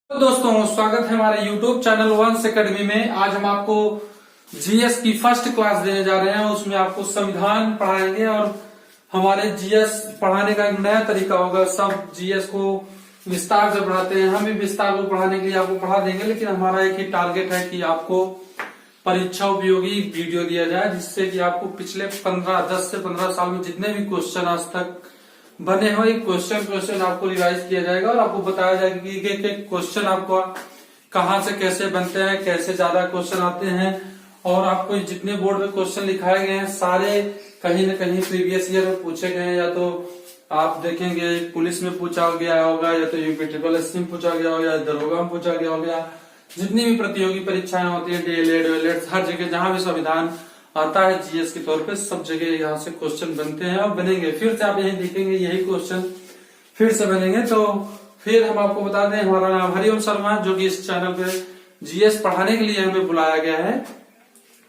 तो दोस्तों स्वागत है हमारे YouTube चैनल वंश एकेडमी में। आज हम आपको जीएस की फर्स्ट क्लास देने जा रहे हैं। उसमें आपको संविधान पढ़ाएंगे और हमारे जीएस पढ़ाने का एक नया तरीका होगा। सब जीएस को विस्तार से पढ़ाते हैं, हम भी विस्तार को पढ़ाने के लिए आपको पढ़ा देंगे, लेकिन हमारा एक ही टारगेट है कि आपको परीक्षा उपयोगी वीडियो दिया जाए, जिससे कि आपको पिछले 10 से 15 साल में जितने भी क्वेश्चन आज तक बने हुए क्वेश्चन आपको रिवाइज किया जाएगा और आपको बताया जाएगा कि एक क्वेश्चन आपको कहाँ से कैसे बनते हैं, कैसे ज्यादा क्वेश्चन आते हैं। और आपको जितने बोर्ड में क्वेश्चन लिखाए गए हैं सारे कहीं न कहीं प्रीवियस ईयर में पूछे गए हैं। या तो आप देखेंगे पुलिस में पूछा गया होगा, या तो यूपी ट्रिपल एससी में पूछा गया होगा, या दरोगा में पूछा गया होगा। जितनी भी प्रतियोगी परीक्षाएं होती है, डीएलएड हर जगह जहां भी संविधान आता है जीएस के तौर पे, सब जगह यहाँ से क्वेश्चन बनते हैं और बनेंगे। फिर से आप यही देखेंगे यही क्वेश्चन फिर से बनेंगे। तो फिर हम आपको बता दें, हमारा नाम हरिओम शर्मा है, जो कि इस चैनल पे जीएस पढ़ाने के लिए हमें बुलाया गया है।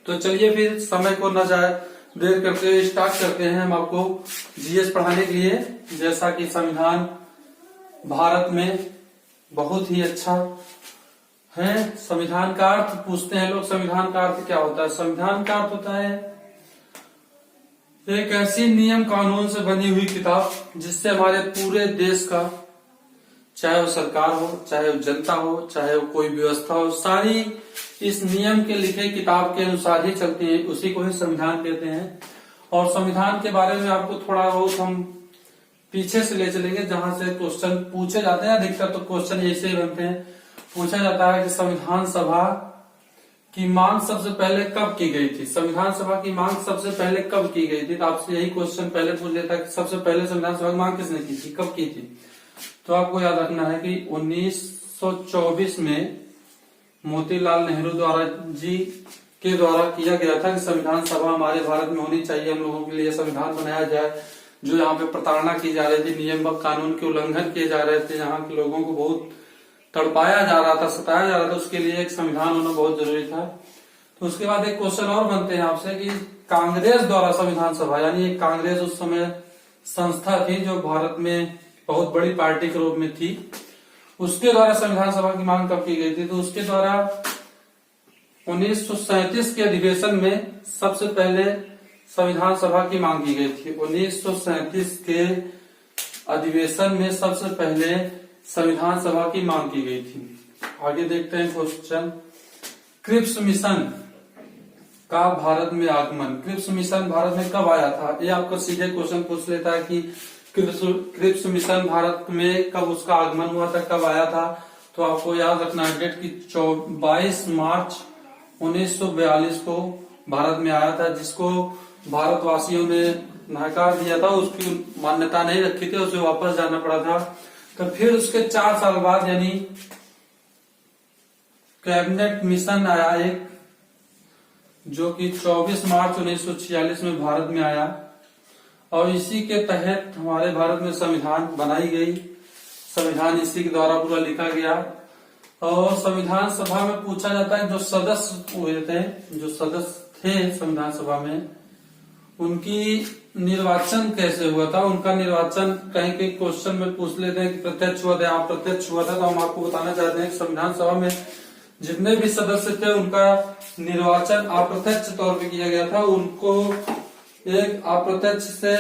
तो चलिए फिर समय को न जाए देर करके स्टार्ट करते हैं हम आपको जीएस पढ़ाने के लिए। जैसा कि संविधान भारत में बहुत ही अच्छा है। संविधान का अर्थ पूछते हैं लोग, संविधान का अर्थ क्या होता है? संविधान का अर्थ होता है एक ऐसी नियम कानून से बनी हुई किताब जिससे हमारे पूरे देश का, चाहे वो सरकार हो, चाहे वो जनता हो, चाहे वो कोई व्यवस्था हो, सारी इस नियम के लिखे किताब के अनुसार ही चलती है। उसी को ही संविधान कहते हैं। और संविधान के बारे में आपको थोड़ा बहुत हम पीछे से ले चलेंगे, जहां से क्वेश्चन पूछे जाते हैं। अधिकतर तो क्वेश्चन ऐसे ही बनते हैं। पूछा जाता है कि संविधान सभा की मांग सबसे पहले कब की गई थी? संविधान सभा की मांग सबसे पहले कब की गई थी? तो आपसे यही क्वेश्चन पहले पूछ लेता है कि सबसे पहले संविधान सभा की मांग किसने की थी, कब की थी? तो आपको याद रखना है कि 1924 में मोतीलाल नेहरू के द्वारा किया गया था कि संविधान सभा हमारे भारत में होनी चाहिए। हम लोगों के लिए संविधान बनाया जाए। जो यहाँ पे प्रताड़ना की जा रही थी, नियम व कानून के उल्लंघन किए जा रहे थे, यहाँ के लोगों को बहुत तड़पाया जा रहा था, सताया जा रहा था, उसके लिए एक संविधान होना बहुत जरूरी था। तो उसके बाद एक क्वेश्चन और बनते हैं आपसे कि कांग्रेस द्वारा संविधान सभा, यानी एक कांग्रेस उस समय संस्था थी जो भारत में बहुत बड़ी पार्टी के रूप में थी, उसके द्वारा संविधान सभा की मांग कब की गई थी? तो उसके द्वारा 1937 के अधिवेशन में सबसे पहले संविधान सभा की मांग की गई थी। 1937 के अधिवेशन में सबसे पहले संविधान सभा की मांग की गई थी। आगे देखते हैं क्वेश्चन। क्रिप्स मिशन का भारत में आगमन, क्रिप्स मिशन भारत में कब आया था? ये आपको सीधे क्वेश्चन पूछ लेता है कि क्रिप्स मिशन भारत में कब उसका आगमन हुआ था, कब आया था? तो आपको याद रखना है डेट की 22 मार्च 1942 को भारत में आया था, जिसको भारतवासियों ने नकार दिया था, उसकी मान्यता नहीं रखी थी, उसे वापस जाना पड़ा था। तो फिर उसके 4 साल बाद यानी कैबिनेट मिशन आया एक, जो कि 24 मार्च 1946 में भारत में आया और इसी के तहत हमारे भारत में संविधान बनाई गई। संविधान इसी के द्वारा पूरा लिखा गया। और संविधान सभा में पूछा जाता है जो सदस्य हुए थे, जो सदस्य थे संविधान सभा में, उनकी निर्वाचन कैसे हुआ था? उनका निर्वाचन कहीं के क्वेश्चन में पूछ लेते हैं कि प्रत्यक्ष हुआ था, अप्रत्यक्ष हुआ था। तो हम आपको बताना चाहते हैं कि संविधान सभा में जितने भी सदस्य थे उनका निर्वाचन अप्रत्यक्ष तौर पे किया गया था। उनको एक अप्रत्यक्ष से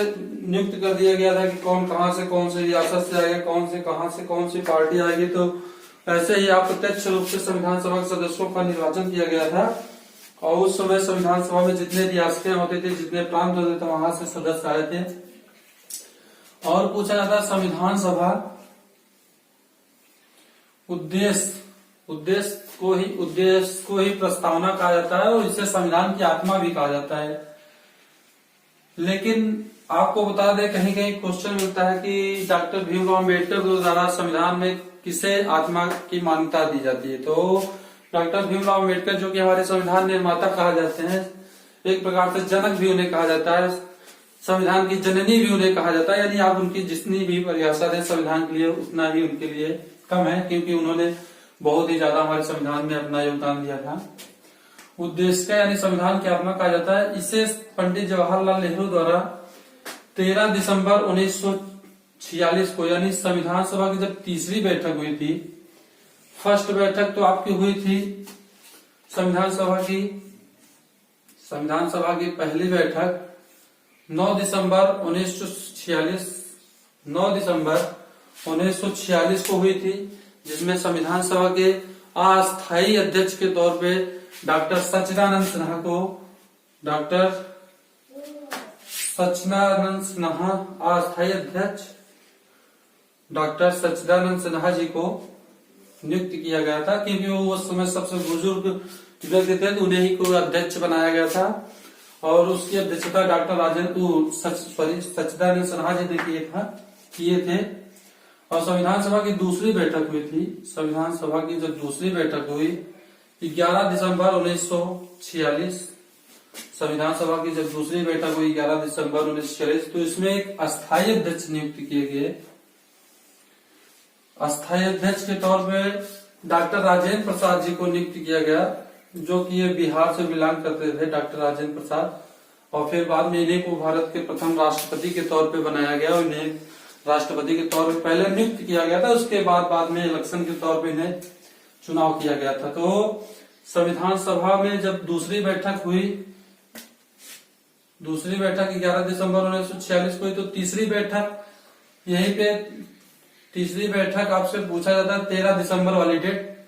नियुक्त कर दिया गया था कि कौन कहां से कौन सी रियासत से आएगा, कौन से कहां से कौन सी पार्टी आएगी। तो ऐसे ही अप्रत्यक्ष रूप से संविधान सभा के सदस्यों का निर्वाचन किया गया था। और उस समय संविधान सभा में जितने रियासतें होते थे, जितने प्रांत होते थे, वहां से सदस्य आए थे। और पूछा जाता है संविधान सभा उद्देश्य को ही प्रस्तावना कहा जाता है और इसे संविधान की आत्मा भी कहा जाता है। लेकिन आपको बता दें, कहीं कहीं क्वेश्चन मिलता है कि डॉक्टर भीमराव अम्बेडकर द्वारा संविधान में किसे आत्मा की मान्यता दी जाती है? तो डॉक्टर भीमराव अम्बेडकर, जो कि हमारे संविधान निर्माता कहा जाते हैं, एक प्रकार से जनक भी उन्हें कहा जाता है, संविधान की जननी भी उन्हें कहा जाता है। यानी आप उनकी जितनी भी परिभाषा दें संविधान के लिए, उतना ही उनके लिए कम है, क्योंकि उन्होंने बहुत ही ज्यादा हमारे संविधान में अपना योगदान दिया था। उद्देश्य यानी संविधान की आत्मा कहा जाता है। इसे पंडित जवाहरलाल नेहरू द्वारा 13 दिसंबर 1946 को, यानी संविधान सभा की जब तीसरी बैठक हुई थी, फर्स्ट बैठक तो आपकी हुई थी संविधान सभा की। संविधान सभा की पहली बैठक 9 दिसंबर 1946 को हुई थी, जिसमें संविधान सभा के अस्थायी अध्यक्ष के तौर पे डॉक्टर सच्चिदानंद सिन्हा अस्थायी अध्यक्ष डॉक्टर सच्चिदानंद सिन्हा जी को नियुक्त किया गया था, क्योंकि वो उस समय सबसे बुजुर्ग व्यक्ति थे तो उन्हें ही को अध्यक्ष बनाया गया था। और उसकी अध्यक्षता डॉक्टर सच्चिदानंद सिन्हा जी ने किए थे। और संविधान सभा की दूसरी बैठक हुई थी। संविधान सभा की जब दूसरी बैठक हुई 11 दिसंबर 1946, संविधान सभा की जब दूसरी बैठक हुई 11 दिसंबर 1946, तो इसमें एक अस्थायी अध्यक्ष नियुक्त किए गए। अस्थायी अध्यक्ष के तौर पे डॉक्टर राजेंद्र प्रसाद जी को नियुक्त किया गया, जो कि ये बिहार से बिलोंग करते थे, डॉक्टर राजेंद्र प्रसाद। और फिर बाद में इन्हीं को भारत के प्रथम राष्ट्रपति के तौर पे बनाया गया और इन्हें राष्ट्रपति के तौर पे पहले नियुक्त किया गया था, उसके बाद में इलेक्शन के तौर पे इन्हें चुनाव किया गया था। तो संविधान सभा में जब दूसरी बैठक हुई, दूसरी बैठक 11 दिसंबर 1946 को हुई, तो तीसरी बैठक यहीं पे, तीसरी बैठक आपसे पूछा जाता है 13 दिसंबर वाली डेट,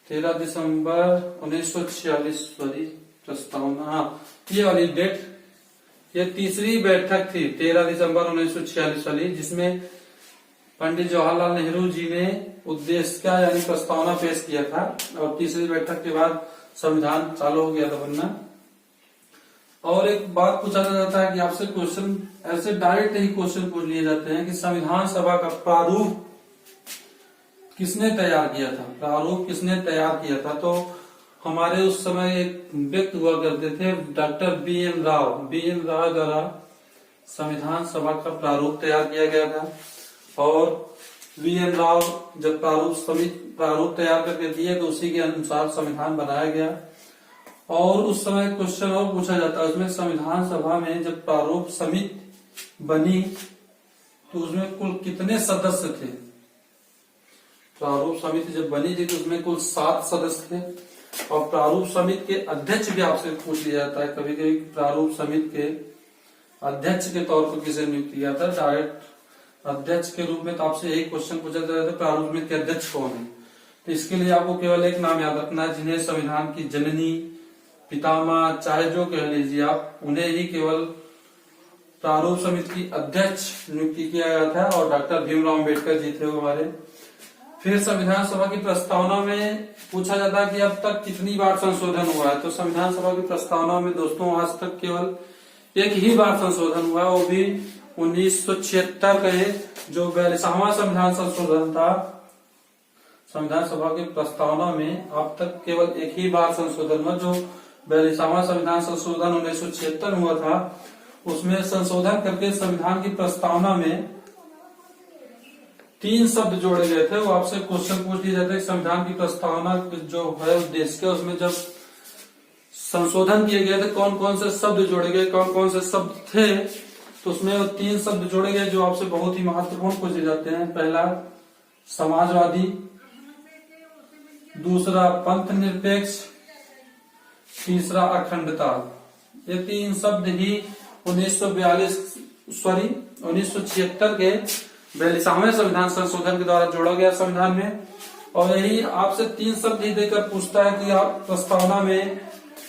13 दिसंबर 1946 वाली प्रस्तावना, हाँ ये वाली डेट, ये तीसरी बैठक थी 13 दिसंबर 1946 वाली, जिसमें पंडित जवाहरलाल नेहरू जी ने उद्देश्य यानी प्रस्तावना पेश किया था। और तीसरी बैठक के बाद संविधान चालू हो गया था बनना। और एक बात पूछा जाता है कि आपसे क्वेश्चन ऐसे डायरेक्ट ही क्वेश्चन पूछ लिए जाते हैं कि संविधान सभा का प्रारूप किसने तैयार किया था, प्रारूप किसने तैयार किया था। तो हमारे उस समय एक व्यक्ति हुआ करते थे डॉक्टर बी.एन. राव द्वारा संविधान सभा का प्रारूप तैयार किया गया था। और बी.एन. राव जब प्रारूप तैयार करके दिए तो उसी के अनुसार संविधान बनाया गया। और उस समय क्वेश्चन और पूछा जाता है उसमें, संविधान सभा में जब प्रारूप समिति बनी तो उसमें कुल कितने सदस्य थे। प्रारूप समिति जब बनी थी तो उसमें कुल 7 सदस्य थे। और प्रारूप समिति के अध्यक्ष भी आपसे पूछ लिया जाता है कभी कभी, प्रारूप समिति के अध्यक्ष के तौर पर किसे नियुक्त किया था, डायरेक्ट अध्यक्ष के रूप में। तो आपसे यही क्वेश्चन पूछा जाता है प्रारूप समिति के अध्यक्ष कौन है। तो इसके लिए आपको केवल एक नाम याद रखना है, जिन्हें संविधान की जननी, पितामह, चाहे जो कह लीजिए आप, उन्हें ही केवल प्रारूप समिति की अध्यक्ष नियुक्त किया गया था। और डॉक्टर भीमराव अम्बेडकर जी थे वो हमारे। फिर संविधान सभा की प्रस्तावना में पूछा जाता है कि अब तक कितनी बार संशोधन हुआ है। तो संविधान सभा की प्रस्तावना में दोस्तों आज तक केवल एक ही बार संशोधन हुआ है, वो भी 1976 के जो 42वां संविधान संशोधन था। संविधान सभा की प्रस्तावना में अब तक केवल एक ही बार संशोधन हुआ, जो 42वां संविधान संशोधन 1976 हुआ था। उसमें संशोधन करके संविधान की प्रस्तावना में 3 शब्द जोड़े गए थे। वो आपसे क्वेश्चन पूछ लिया जाता है संविधान की प्रस्तावना जो है उद्देश्य का, उसमें जब संशोधन किए गए थे कौन कौन से शब्द जोड़े गए, कौन कौन से शब्द थे। तो उसमें वो 3 शब्द जोड़े गए जो आपसे बहुत ही महत्वपूर्ण पूछे जाते हैं। पहला समाजवादी, दूसरा पंथ निरपेक्ष, तीसरा अखंडता। ये 3 शब्द ही 1976 के 42वें संविधान संशोधन के द्वारा जोड़ा गया संविधान में। और यही आपसे 3 शब्द ही देकर पूछता है कि आप प्रस्तावना में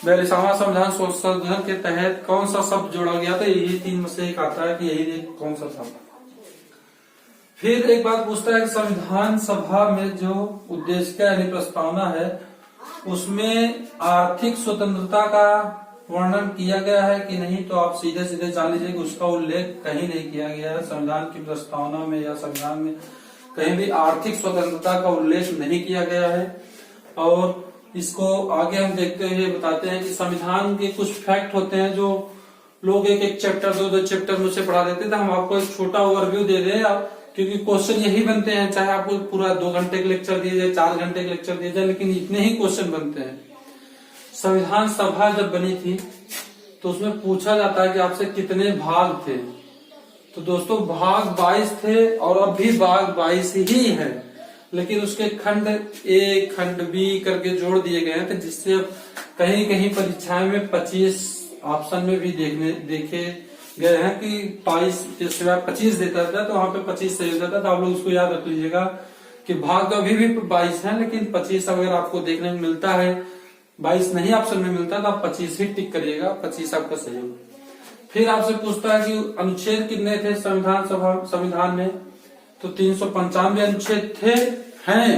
42वां संविधान संशोधन के तहत कौन सा शब्द जोड़ा गया था। यही 3 में से एक आता है कि यही कौन सा शब्द। फिर एक बात पूछता है कि संविधान सभा में जो उद्देश्य यानी प्रस्तावना है उसमें आर्थिक स्वतंत्रता का वर्णन किया गया है कि नहीं। तो आप सीधे सीधे जान लीजिए कि उसका उल्लेख कहीं नहीं किया गया है। संविधान की प्रस्तावना में या संविधान में कहीं भी आर्थिक स्वतंत्रता का उल्लेख नहीं किया गया है। और इसको आगे हम देखते हुए बताते हैं कि संविधान के कुछ फैक्ट होते हैं जो लोग एक एक चैप्टर 2-2 चैप्टर मुझसे पढ़ा देते थे। हम आपको एक छोटा ओवरव्यू दे रहे हैं, क्योंकि क्वेश्चन यही बनते हैं, चाहे आपको पूरा 2 घंटे के लेक्चर दिए जाए, 4 घंटे के लेक्चर दिए जाए, लेकिन इतने ही क्वेश्चन बनते हैं। संविधान सभा जब बनी थी तो उसमें पूछा जाता है कि आपसे कितने भाग थे। तो दोस्तों भाग 22 थे और अब भी भाग 22 ही है। लेकिन उसके खंड ए खंड बी करके जोड़ दिए गए हैं, तो जिससे अब कहीं कहीं परीक्षाएं में 25 ऑप्शन में भी देखे गए हैं कि 22 जैसे 25 देता था तो वहां पे 25 सही होता था। तो आप लोग उसको याद रख लीजिएगा कि भाग अभी भी 22 है, लेकिन 25 अगर आपको देखने में मिलता है, 22 नहीं ऑप्शन में मिलता तो आप 25 ही टिक करिएगा, 25 आपका सही होगा। फिर आपसे पूछता है कि अनुच्छेद कितने थे संविधान में, तो 395 अनुच्छेद थे, हैं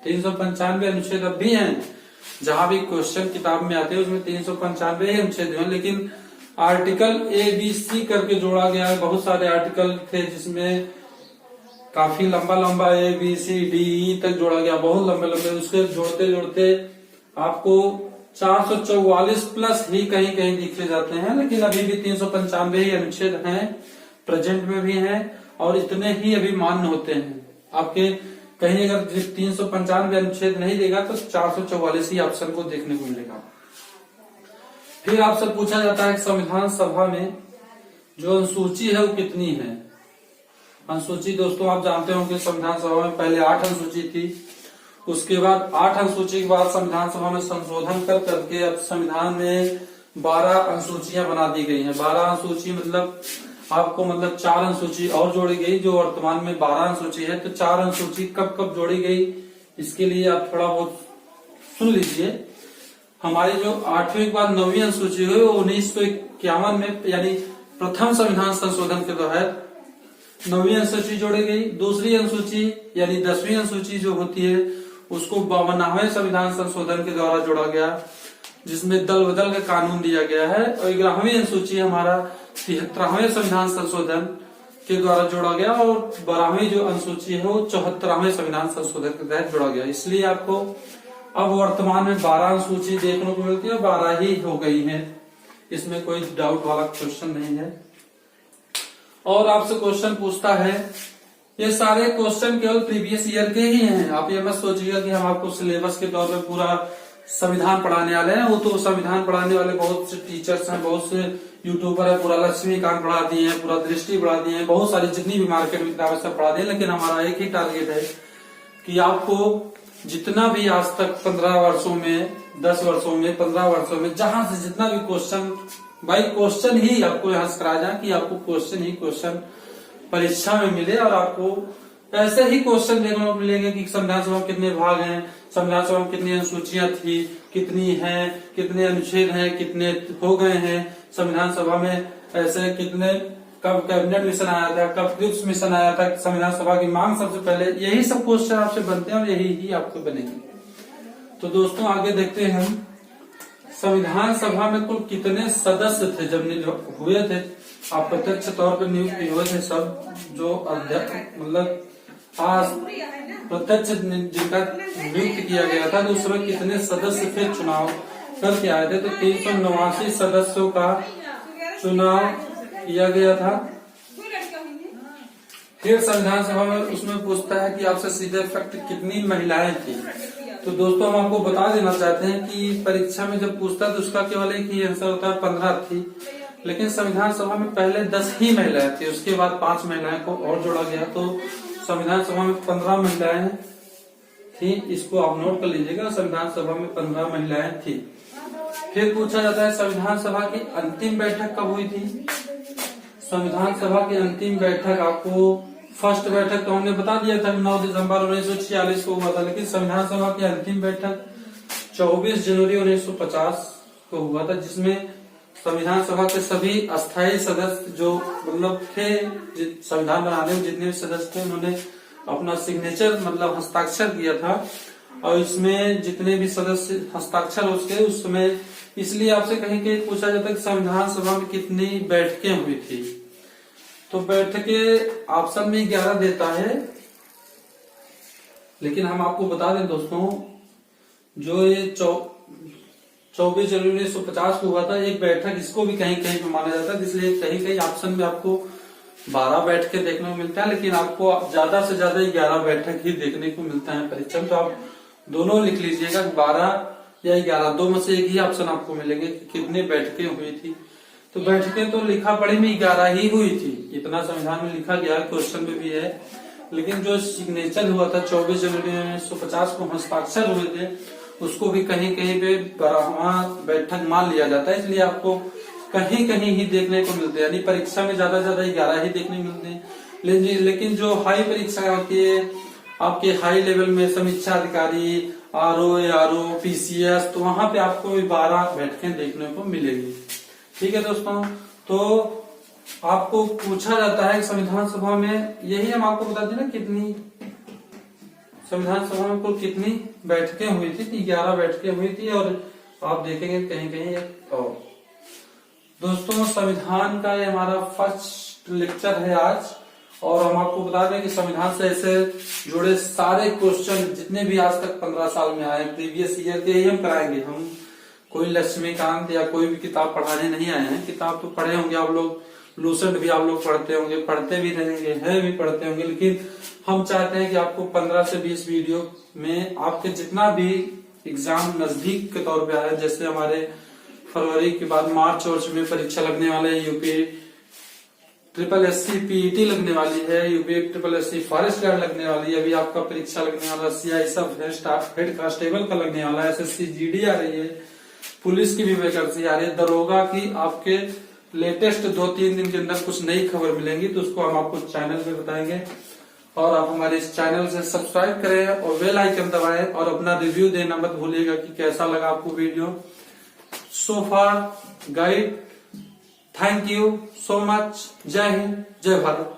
395 अनुच्छेद अब भी हैं। जहां भी क्वेश्चन किताब में आते हैं उसमें 395 ही अनुच्छेद हैं, लेकिन आर्टिकल ए बी सी करके जोड़ा गया है। बहुत सारे आर्टिकल थे जिसमें काफी लंबा लंबा A B C D E तक जोड़ा गया, बहुत लंबे लंबे। उसके जोड़ते जोड़ते आपको 444 प्लस ही कहीं कहीं दिखे जाते हैं, लेकिन अभी भी 395 ही अनुच्छेद हैं, प्रेजेंट में भी हैं, और इतने ही अभी मान्य होते हैं। आपके कहीं अगर 395 अनुच्छेद नहीं देगा तो 444 ही ऑप्शन को देखने को मिलेगा। फिर आपसे पूछा जाता है संविधान सभा में जो अनुसूची है वो कितनी है। अनुसूची दोस्तों आप जानते होंगे संविधान सभा में पहले 8 अनुसूची थी, उसके बाद 8 अनुसूची के बाद संविधान सभा में संशोधन कर करके अब संविधान में 12 अनुसूचियां बना दी गई हैं। 12 अनुसूची मतलब आपको 4 अनुसूची और जोड़ी गई, जो वर्तमान में 12 अनुसूची है। तो 4 अनुसूची कब कब जोड़ी गई इसके लिए आप थोड़ा बहुत सुन लीजिए। हमारी जो 8वीं के बाद 9वीं अनुसूची हुई वो 1951 में, यानी प्रथम संविधान संशोधन के तहत 9वीं अनुसूची जोड़ी गई। दूसरी अनुसूची यानी 10वीं अनुसूची जो होती है उसको 52वें संविधान संशोधन के द्वारा जोड़ा गया, जिसमें दल बदल का कानून दिया गया है। और 11वीं अनुसूची हमारा 73वें संविधान संशोधन के द्वारा जोड़ा गया, और 12वीं जो अनुसूची है वो 74वें संविधान संशोधन के तहत जोड़ा गया। इसलिए आपको अब वर्तमान में 12 अनुसूची देखने को मिलती है, 12 ही हो गई है, इसमें कोई डाउट वाला क्वेश्चन नहीं है। और आपसे क्वेश्चन पूछता है, ये सारे क्वेश्चन केवल प्रीवियस ईयर के ही हैं। आप ये मत सोचिएगा कि हम आपको सिलेबस के तौर पे पूरा संविधान पढ़ाने वाले हैं। वो तो संविधान पढ़ाने वाले बहुत से टीचर्स हैं, बहुत से यूट्यूबर है, पूरा लक्ष्मीकांत पढ़ा दिए हैं, पूरा दृष्टि पढ़ा दिए हैं, बहुत सारी जितनी भी मार्केट में किताबें सब पढ़ा दिए। लेकिन हमारा एक ही टारगेट है कि आपको जितना भी आज तक 15 वर्षों में, 10 वर्षों में, 15 वर्षों में जहां से जितना भी क्वेश्चन, भाई क्वेश्चन ही आपको यहाँ से कराया जाए कि आपको क्वेश्चन ही क्वेश्चन परीक्षा में मिले, और आपको ऐसे ही क्वेश्चन देखने को मिलेंगे कि संविधान सभा में कितने भाग हैं, संविधान सभा में कितनी अनुसूचियां थी, कितनी हैं, कितने अनुच्छेद हैं, कितने हो गए हैं संविधान सभा में, ऐसे कितने, कब कैबिनेट मिशन आया था, कब क्रिप्स मिशन आया था, संविधान सभा की मांग सबसे पहले, यही सब क्वेश्चन आपसे बनते हैं और यही ही आपको बनेंगे। तो दोस्तों आगे देखते हैं हम संविधान सभा में कुल कितने सदस्य थे जब हुए थे। आप प्रत्यक्ष तौर पर नियुक्त हुए थे सब, जो अध्यक्ष आज प्रत्यक्ष जिनका नियुक्त किया गया था, तो उस समय कितने सदस्य थे चुनाव करके आए थे। तो 389 सदस्यों का चुनाव किया गया था। फिर संविधान सभा में उसमें पूछता है कि आपसे सीधे फैक्ट कितनी महिलाएं थी। तो दोस्तों हम आपको बता देना चाहते हैं कि परीक्षा में जब पूछता है तो उसका केवल एक ही आंसर होता है, 15 थी। लेकिन संविधान सभा में पहले 10 ही महिलाएं थी, उसके बाद 5 महिलाएं को और जोड़ा गया, तो संविधान सभा में 15 महिलाएं थी। इसको आप नोट कर लीजिएगा, संविधान सभा में 15 महिलाएं थी। फिर पूछा जाता है संविधान सभा की अंतिम बैठक कब हुई थी। संविधान सभा की अंतिम बैठक आपको फर्स्ट बैठक तो हमने बता दिया था 9 दिसंबर 1946 को हुआ था, लेकिन संविधान सभा की अंतिम बैठक 24 जनवरी 1950 को हुआ था, जिसमें संविधान सभा के सभी अस्थायी सदस्य जो थे, संविधान बनाने में जितने भी सदस्य थे उन्होंने अपना सिग्नेचर हस्ताक्षर किया था। और इसमें जितने भी सदस्य हस्ताक्षर उसके उस समय, इसलिए आपसे कहीं कहीं पूछा जाता है कि संविधान सभा में कितनी बैठकें हुई थी। तो बैठकें ऑप्शन में 11 देता है, लेकिन हम आपको बता दें दोस्तों, जो ये 24 जनवरी 1950 को हुआ था एक बैठक, इसको भी कहीं कहीं पे माना जाता है, इसलिए कहीं कहीं ऑप्शन में आपको 12 बैठकें देखने को मिलता है, लेकिन आपको ज्यादा से ज्यादा 11 बैठक ही देखने को मिलता है परीक्षा में। तो आप दोनों लिख लीजिएगा, 12 या 11, दो में से एक ही ऑप्शन आपको मिलेंगे कि कितनी बैठकें हुई थी। तो बैठकें तो लिखा पढ़ी में 11 ही हुई थी, इतना संविधान में लिखा गया है, क्वेश्चन में भी है लेकिन जो सिग्नेचर हुआ था 24 जनवरी 1950 को हस्ताक्षर हुए थे, उसको भी कहीं कहीं पे वहाँ बैठक मान लिया जाता है, इसलिए आपको कहीं कहीं ही देखने को मिलते हैं, यानी परीक्षा में ज्यादा 11 ही देखने मिलते हैं। लेकिन जो हाई परीक्षा होती है आपके हाई लेवल में, समीक्षा अधिकारी, आरओ, पीसीएस, तो वहां पे आपको 12 बैठकें देखने को मिलेगी। ठीक है दोस्तों, तो आपको पूछा जाता है संविधान सभा में, यही हम आपको बता दें ना कितनी संविधान सभा में कुल कितनी बैठकें हुई थी, 11 बैठकें हुई थी। और आप देखेंगे कहीं कहीं एक और। दोस्तों संविधान का ये हमारा फर्स्ट लेक्चर है आज, और हम आपको बता दें कि संविधान से ऐसे जुड़े सारे क्वेश्चन जितने भी आज तक 15 साल में आए प्रीवियस ईयर के ही हम कराएंगे। हम कोई लक्ष्मीकांत या कोई भी किताब पढ़ाने नहीं आए हैं। किताब तो पढ़े होंगे आप लोग, लूसेंट भी आप लोग पढ़ते होंगे, पढ़ते भी रहेंगे, है भी पढ़ते होंगे, लेकिन हम चाहते हैं कि आपको 15 से 20 वीडियो में आपके जितना भी एग्जाम नजदीक के तौर पे आया, जैसे हमारे फरवरी के बाद मार्च में परीक्षा लगने वाले है, यूपी SSC पीईटी लगने वाली है, यूपी SSC फॉरेस्ट गार्ड लगने वाली है, अभी आपका परीक्षा लगने वाला CI हेड कांस्टेबल का लगने वाला है, SSC GD आ रही है, पुलिस की भी वैकेंसी आ रही है, दरोगा की आपके लेटेस्ट 2-3 दिन के अंदर कुछ नई खबर मिलेंगी, तो उसको हम आपको चैनल पे बताएंगे। और आप हमारे इस चैनल से सब्सक्राइब करें और बेल आइकन दबाएं, और अपना रिव्यू देना मत भूलिएगा कि कैसा लगा आपको video. So far guide, thank you so much. जय हिंद, जय भारत।